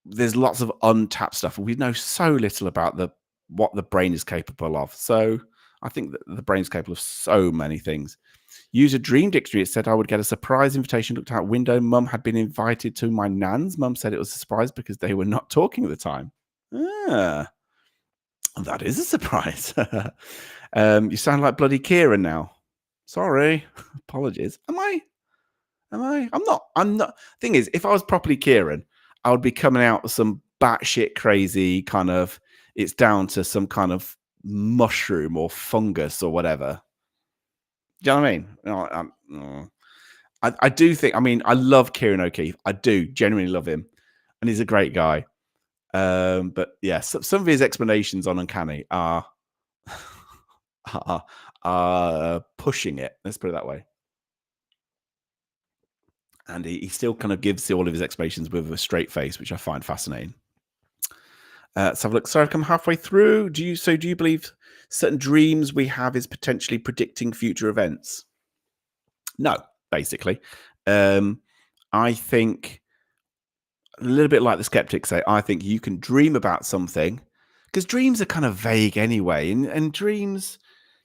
There's lots of untapped stuff. We know so little about what the brain is capable of. So I think that the brain is capable of so many things. Use a dream dictionary. It said I would get a surprise invitation. Looked out window. Mum had been invited to my nan's. Mum said it was a surprise because they were not talking at the time. Ah, that is a surprise. You sound like bloody Kieran now. Sorry. Apologies. Am I? I'm not. I'm not. Thing is, if I was properly Kieran, I would be coming out with some batshit crazy kind of. It's down to some kind of mushroom or fungus or whatever. Do you know what I mean? I do think. I mean, I love Kieran O'Keefe. I do genuinely love him, and he's a great guy. But yeah, some of his explanations on Uncanny are pushing it. Let's put it that way. And he still kind of gives all of his explanations with a straight face, which I find fascinating. Let's have a look. Sorry, I've come halfway through. Do you believe certain dreams we have is potentially predicting future events? No, basically. I think a little bit like the skeptics say, I think you can dream about something because dreams are kind of vague anyway. And dreams,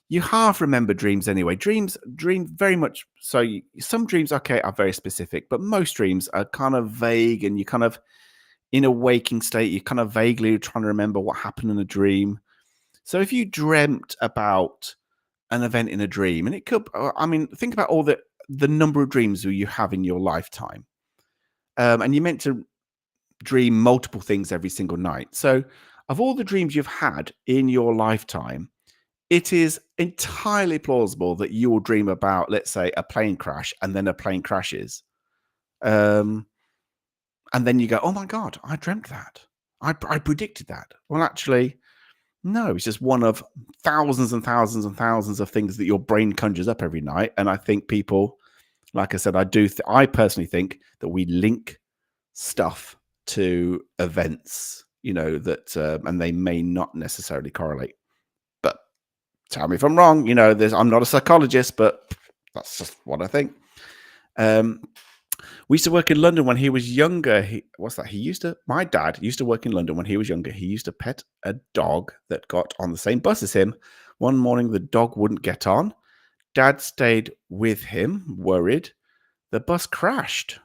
you half remember dreams anyway. Dream very much so. Some dreams, okay, are very specific, but most dreams are kind of vague, and you kind of in a waking state, you kind of vaguely trying to remember what happened in a dream. So if you dreamt about an event in a dream, and it could, I mean, think about all the number of dreams you have in your lifetime, and you're meant to dream multiple things every single night. So of all the dreams you've had in your lifetime, it is entirely plausible that you will dream about, let's say, a plane crash, and then a plane crashes. And then you go, oh my God, I dreamt that. I predicted that. Well, actually, no, it's just one of thousands and thousands and thousands of things that your brain conjures up every night. And I think people, like I said, I personally think that we link stuff to events, that, and they may not necessarily correlate. But tell me if I'm wrong. I'm not a psychologist, but that's just what I think. We used to work in London when he was younger. My dad used to work in London when he was younger. He used to pet a dog that got on the same bus as him. One morning, the dog wouldn't get on. Dad stayed with him, worried. The bus crashed.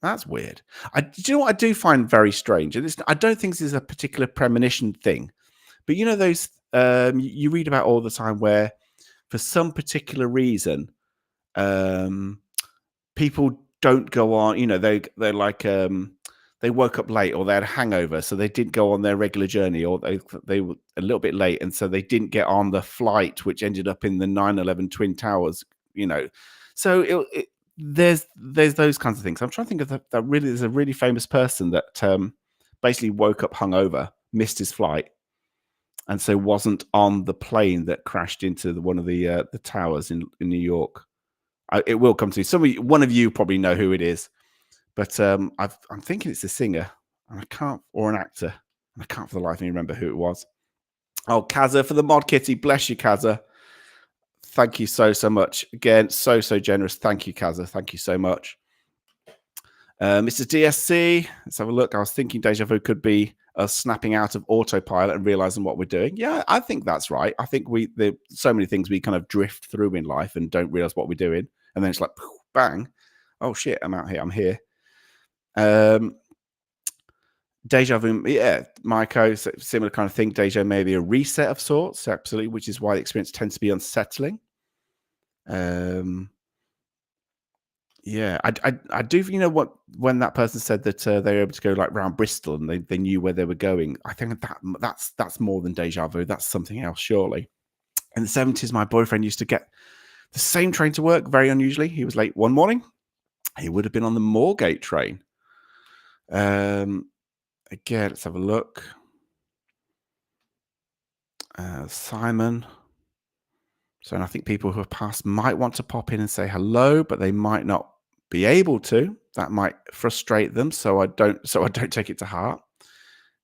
That's weird. Do you know what I do find very strange? And I don't think this is a particular premonition thing, but those you read about all the time where, for some particular reason, people don't go on. They're like they woke up late, or they had a hangover, so they didn't go on their regular journey, or they were a little bit late, and so they didn't get on the flight, which ended up in the 9/11 Twin Towers. So there's those kinds of things. I'm trying to think of that. Really, there's a really famous person that basically woke up hungover, missed his flight, and so wasn't on the plane that crashed into one of the towers in New York. It will come to me. One of you probably know who it is, but I'm thinking it's a singer, and or an actor. And I can't for the life of me remember who it was. Oh, Kaza for the mod kitty. Bless you, Kaza. Thank you so much. Again, so generous. Thank you, Kaza. Thank you so much. Mr. DSC, let's have a look. I was thinking deja vu could be us snapping out of autopilot and realizing what we're doing. Yeah, I think that's right. I think there's so many things we kind of drift through in life and don't realize what we're doing. And then it's like, bang. Oh, shit, I'm out here. I'm here. Deja vu, yeah, Maiko, similar kind of thing. Deja may be a reset of sorts, absolutely, which is why the experience tends to be unsettling. Yeah, I do. When that person said that they were able to go like round Bristol and they knew where they were going, I think that's more than deja vu. That's something else, surely. In the 70s, my boyfriend used to get the same train to work. Very unusually, he was late one morning. He would have been on the Moorgate train. Again, let's have a look. Simon. So, and I think people who have passed might want to pop in and say hello, but they might not be able to. That might frustrate them. So I don't take it to heart.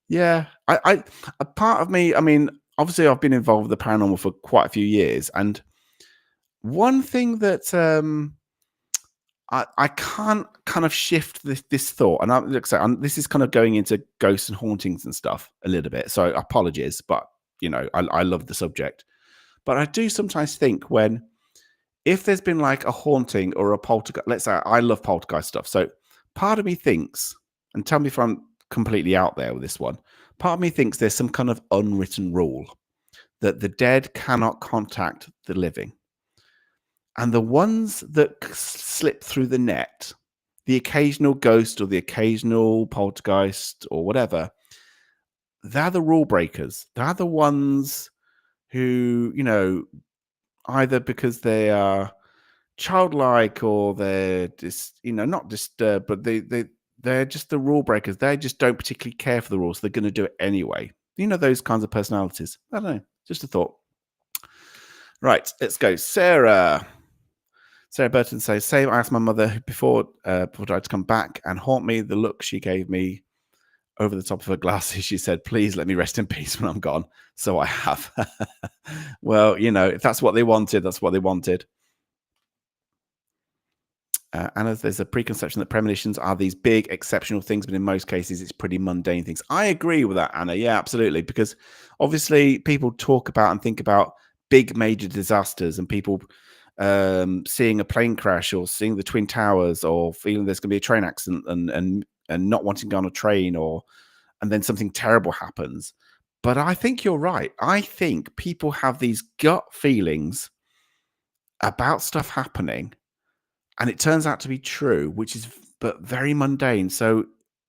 Yeah, a part of me. I mean, obviously, I've been involved with the paranormal for quite a few years, and one thing that I can't kind of shift this thought, and this is kind of going into ghosts and hauntings and stuff a little bit. So apologies, but I love the subject. But I do sometimes think when if there's been like a haunting or a poltergeist, let's say I love poltergeist stuff. So part of me thinks, and tell me if I'm completely out there with this one, part of me thinks there's some kind of unwritten rule that the dead cannot contact the living. And the ones that slip through the net, the occasional ghost or the occasional poltergeist or whatever, they're the rule breakers. They're the ones who, either because they are childlike or they're just, not disturbed, but they're just the rule breakers. They just don't particularly care for the rules. So they're going to do it anyway. Those kinds of personalities. I don't know. Just a thought. Right, let's go. Sarah Burton says, same. I asked my mother before I had to come back and haunt me. The look she gave me over the top of her glasses, she said, please let me rest in peace when I'm gone. So I have. Well, if that's what they wanted, that's what they wanted. And there's a preconception that premonitions are these big, exceptional things, but in most cases, it's pretty mundane things. I agree with that, Anna. Yeah, absolutely. Because obviously, people talk about and think about big, major disasters, and people seeing a plane crash or seeing the Twin Towers or feeling there's going to be a train accident and not wanting to go on a train, and then something terrible happens. But I think you're right. I think people have these gut feelings about stuff happening, and it turns out to be true, but very mundane. So,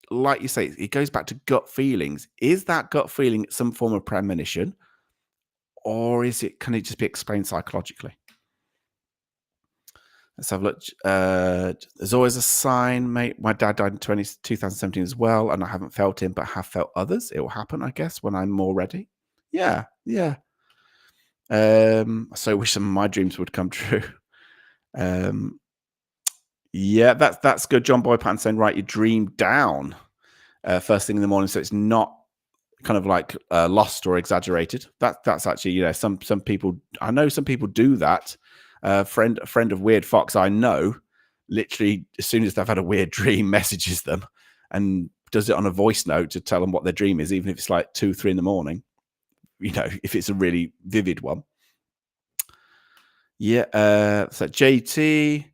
like you say, it goes back to gut feelings. Is that gut feeling some form of premonition, or can it just be explained psychologically? Let's have a look. There's always a sign, mate. My dad died in 2017 as well, and I haven't felt him, but have felt others. It will happen, I guess, when I'm more ready. Yeah, yeah. So I wish some of my dreams would come true. Yeah, that's good. John Boy Patton saying, write your dream down first thing in the morning, so it's not kind of like lost or exaggerated. That's actually, some people, I know some people do that. A friend of Weird Fox, I know, literally as soon as they've had a weird dream, messages them and does it on a voice note to tell them what their dream is, even if it's like 2-3 in the morning. If it's a really vivid one. Yeah. So JT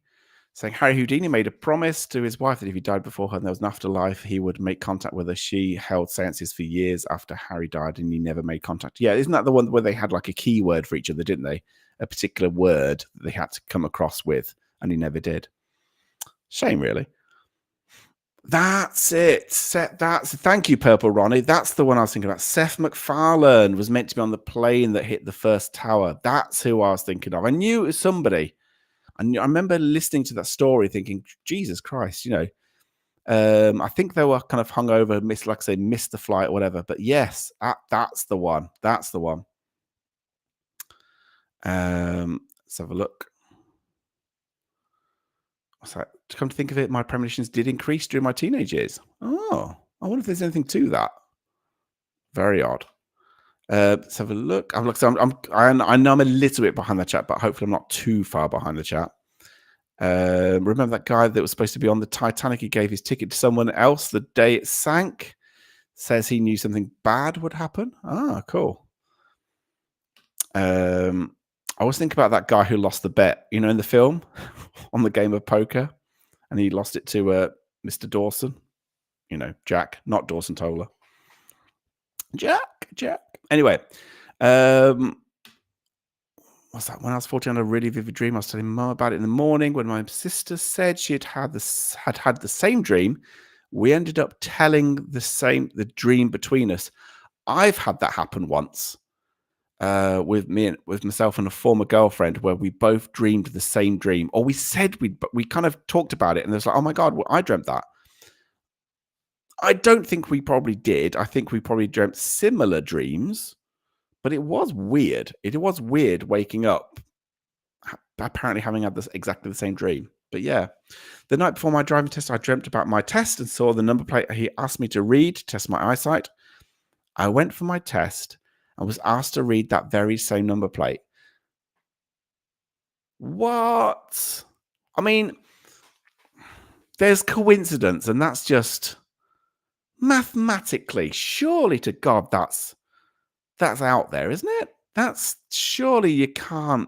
saying Harry Houdini made a promise to his wife that if he died before her and there was an afterlife, he would make contact with her. She held seances for years after Harry died and he never made contact. Yeah, isn't that the one where they had like a keyword for each other, didn't they? A particular word that they had to come across with, and he never did. Shame, really. That's it. Thank you, Purple Ronnie. That's the one I was thinking about. Seth MacFarlane was meant to be on the plane that hit the first tower. That's who I was thinking of. I knew it was somebody. And I remember listening to that story thinking, Jesus Christ, I think they were kind of hungover, missed the flight or whatever. But yes, that's the one. That's the one. Let's have a look. So, to come to think of it, my premonitions did increase during my teenage years. Oh, I wonder if there's anything to that. Very odd. Let's have a look. I know I'm a little bit behind the chat, but hopefully I'm not too far behind the chat. Remember that guy that was supposed to be on the Titanic? He gave his ticket to someone else the day it sank. Says he knew something bad would happen. Ah, cool. I always think about that guy who lost the bet, in the film on the game of poker, and he lost it to Mr. Dawson. Jack, not Dawson Toller. Jack. Anyway, what's that? When I was 14, I had a really vivid dream. I was telling Mum about it in the morning. When my sister said she had the same dream, we ended up telling the dream between us. I've had that happen once with myself and a former girlfriend, where we both dreamed the same dream, or we said we kind of talked about it, and it was like, oh my God, well, I dreamt that. I don't think we probably did. I think we probably dreamt similar dreams, but it was weird. It was weird waking up, apparently having had exactly the same dream. But yeah, the night before my driving test, I dreamt about my test and saw the number plate he asked me to read to test my eyesight. I went for my test and was asked to read that very same number plate. What? I mean, there's coincidence, and that's just mathematically, surely to God, that's out there, isn't it? That's surely you can't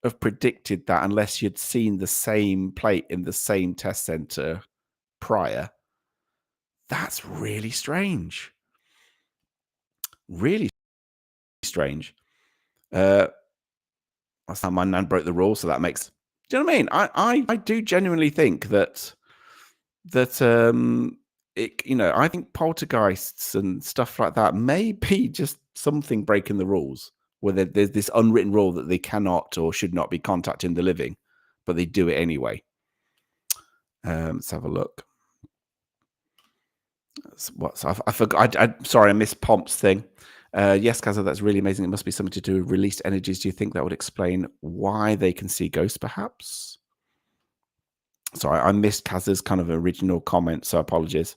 have predicted that unless you'd seen the same plate in the same test center prior. That's really strange. Really strange. Last time my nan broke the rule, so that makes. Do you know what I mean? I do genuinely think that I think poltergeists and stuff like that may be just something breaking the rules, where there's this unwritten rule that they cannot or should not be contacting the living, but they do it anyway. Let's have a look. I forgot. Sorry, I missed Pomp's thing. Yes, Kaza, that's really amazing. It must be something to do with released energies. Do you think that would explain why they can see ghosts, perhaps? Sorry, I missed Kaza's kind of original comment, so apologies.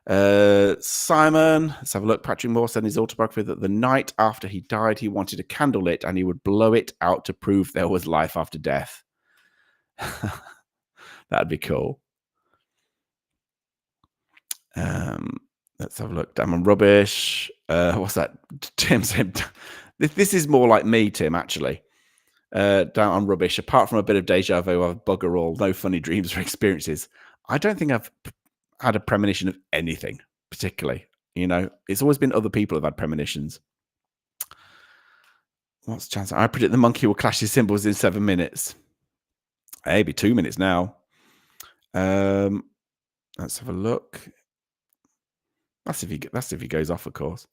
Simon, let's have a look. Patrick Moore said in his autobiography that the night after he died, he wanted a candle lit and he would blow it out to prove there was life after death. That'd be cool. Let's have a look. Damn rubbish. What's that? Tim said, this is more like me, Tim, actually. Down on rubbish. Apart from a bit of deja vu, I've bugger all. No funny dreams or experiences. I don't think I've had a premonition of anything particularly. It's always been other people who've had premonitions. What's the chance? I predict the monkey will clash his symbols in 7 minutes. Maybe 2 minutes now. Let's have a look. That's if he goes off, of course.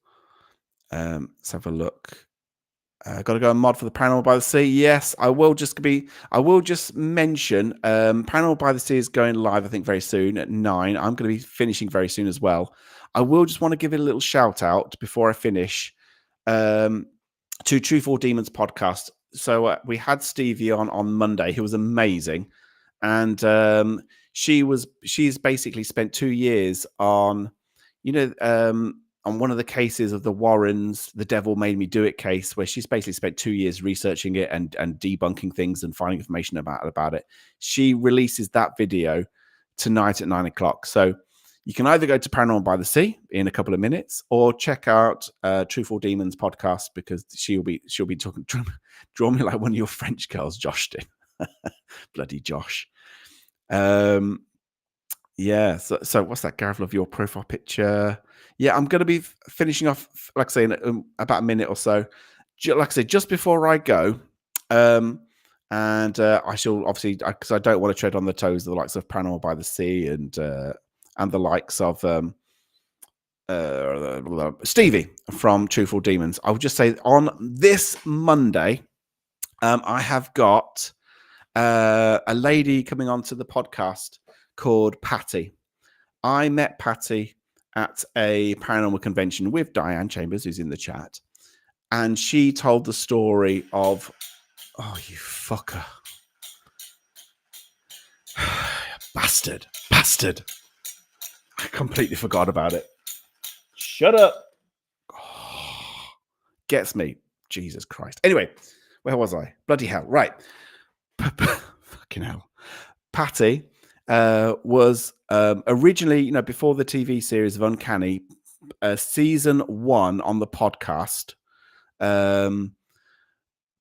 Let's have a look. Got to go and mod for the Paranormal by the Sea. Yes, I will just mention Paranormal by the Sea is going live, I think, very soon at 9. I'm going to be finishing very soon as well. I will just want to give it a little shout out before I finish to Truth or Demons podcast. So we had Stevie on Monday, who was amazing, and she's basically spent 2 years on one of the cases of the Warrens, the Devil Made Me Do It case, where she's basically spent 2 years researching it and debunking things and finding information about it. She releases that video tonight at 9 o'clock. So you can either go to Paranormal by the Sea in a couple of minutes, or check out Truth or Demons podcast, because she'll be talking. Draw me like one of your French girls, Josh did. Bloody Josh. Yeah. So what's that, Gareth? Love your profile picture. Yeah, I'm going to be finishing off, like I say, in about a minute or so. Like I said, just before I go, and I shall obviously, because I don't want to tread on the toes of the likes of Paranormal by the Sea and the likes of Stevie from Truth or Demons. I would just say on this Monday, I have got a lady coming onto the podcast called Patty. I met Patty at a paranormal convention with Diane Chambers, who's in the chat, and she told the story of, oh, you fucker. Bastard. I completely forgot about it. Shut up. Oh, gets me. Jesus Christ. Anyway, where was I? Bloody hell. Right. Fucking hell. Patty was originally, before the TV series of Uncanny, season 1 on the podcast.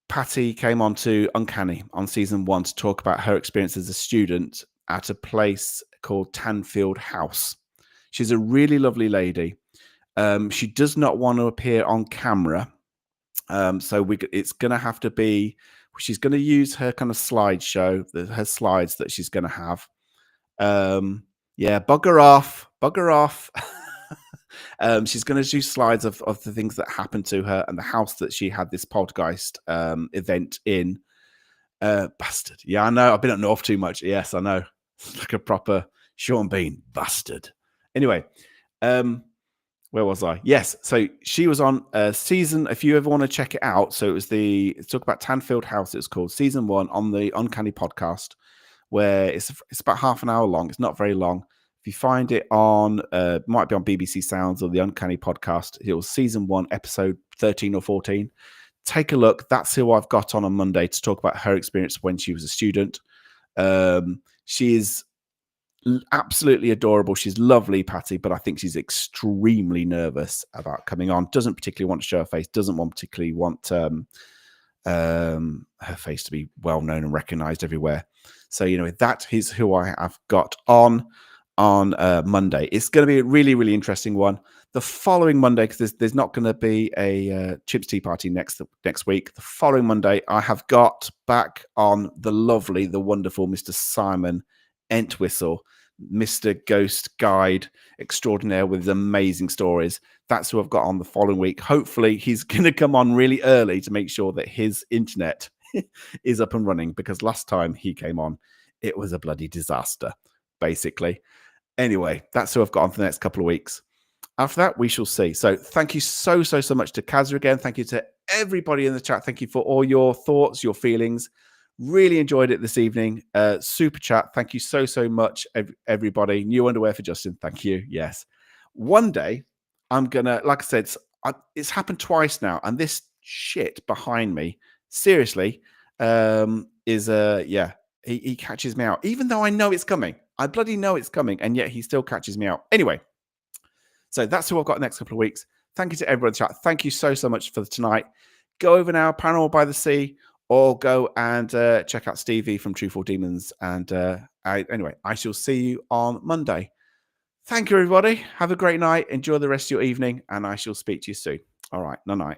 Patty came on to Uncanny on season 1 to talk about her experience as a student at a place called Tanfield House. She's a really lovely lady. She does not want to appear on camera. So it's going to have to be, she's going to use her kind of slideshow, her slides that she's going to have. Yeah, bugger off. She's going to do slides of the things that happened to her and the house that she had this poltergeist event in. Bastard. Yeah, I know. I've been up north too much. Yes, I know. It's like a proper Sean Bean. Bastard. Anyway, where was I? Yes. So she was on season, if you ever want to check it out. So it was talk about Tanfield House. It's called season 1 on the Uncanny podcast, where it's about half an hour long. It's not very long. If you find it on, might be on BBC Sounds or the Uncanny podcast, it was season 1, episode 13 or 14. Take a look. That's who I've got on Monday to talk about her experience when she was a student. She is absolutely adorable. She's lovely, Patty, but I think she's extremely nervous about coming on. Doesn't particularly want to show her face. Doesn't particularly want her face to be well known and recognized everywhere. So, that is who I have got on Monday. It's going to be a really, really interesting one. The following Monday, because there's not going to be a Chips Tea Party next week. The following Monday, I have got back on the lovely, the wonderful Mr. Simon Entwistle, Mr. Ghost Guide extraordinaire with amazing stories. That's who I've got on the following week. Hopefully, he's going to come on really early to make sure that his internet is up and running, because last time he came on, it was a bloody disaster, basically. Anyway, that's who I've got on for the next couple of weeks. After that, we shall see. So thank you so much to Kazza again. Thank you to everybody in the chat. Thank you for all your thoughts, your feelings. Really enjoyed it this evening. Super chat. Thank you so much, everybody. New underwear for Justin. Thank you. Yes. One day, I'm going to, like I said, it's happened twice now. And this shit behind me, seriously, is, he catches me out. Even though I know it's coming. I bloody know it's coming. And yet he still catches me out. Anyway. So that's who I've got next couple of weeks. Thank you to everyone in the chat. Thank you so much for tonight. Go over now, Paranormal by the Sea, or go and check out Stevie from Truthful Demons. And anyway, I shall see you on Monday. Thank you, everybody. Have a great night. Enjoy the rest of your evening, and I shall speak to you soon. All right. Night.